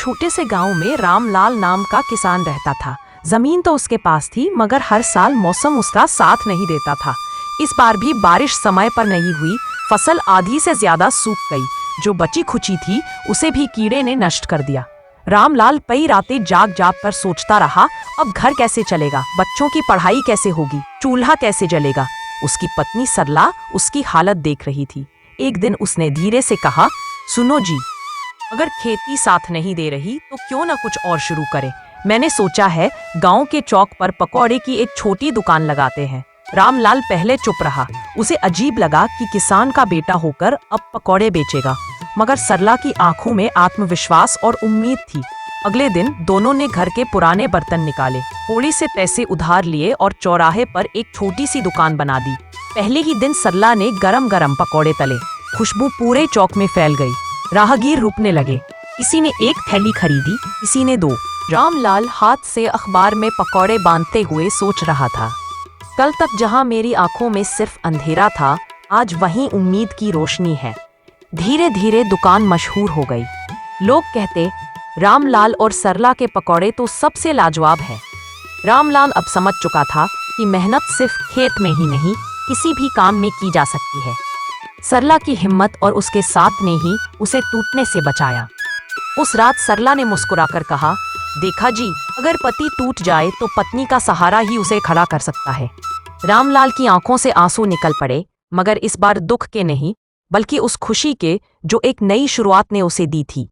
छोटे से गांव में रामलाल नाम का किसान रहता था। जमीन तो उसके पास थी, मगर हर साल मौसम उसका साथ नहीं देता था। इस बार भी बारिश समय पर नहीं हुई। फसल आधी से ज्यादा सूख गई। जो बची खुची थी उसे भी कीड़े ने नष्ट कर दिया। रामलाल कई रातें जाग जाग कर सोचता रहा, अब घर कैसे चलेगा, बच्चों की पढ़ाई कैसे होगी, चूल्हा कैसे जलेगा। उसकी पत्नी सरला उसकी हालत देख रही थी। एक दिन उसने धीरे से कहा, सुनो जी, अगर खेती साथ नहीं दे रही तो क्यों ना कुछ और शुरू करें। मैंने सोचा है गांव के चौक पर पकौड़े की एक छोटी दुकान लगाते हैं। रामलाल पहले चुप रहा। उसे अजीब लगा कि किसान का बेटा होकर अब पकौड़े बेचेगा, मगर सरला की आंखों में आत्मविश्वास और उम्मीद थी। अगले दिन दोनों ने घर के पुराने बर्तन निकाले, थोड़ी से पैसे उधार लिए और चौराहे पर एक छोटी सी दुकान बना दी। पहले ही दिन सरला ने गरम गरम पकौड़े तले। खुशबू पूरे चौक में फैल गई। राहगीर रुकने लगे। किसी ने एक थैली खरीदी, किसी ने 2। रामलाल हाथ से अखबार में पकौड़े बांधते हुए सोच रहा था, कल तक जहां मेरी आंखों में सिर्फ अंधेरा था, आज वहीं उम्मीद की रोशनी है। धीरे धीरे दुकान मशहूर हो गई। लोग कहते, रामलाल और सरला के पकौड़े तो सबसे लाजवाब है। रामलाल अब समझ चुका था कि मेहनत सिर्फ खेत में ही नहीं, किसी भी काम में की जा सकती है। सरला की हिम्मत और उसके साथ ने ही उसे टूटने से बचाया। उस रात सरला ने मुस्कुराकर कहा, देखा जी, अगर पति टूट जाए तो पत्नी का सहारा ही उसे खड़ा कर सकता है। रामलाल की आंखों से आंसू निकल पड़े, मगर इस बार दुख के नहीं, बल्कि उस खुशी के जो एक नई शुरुआत ने उसे दी थी।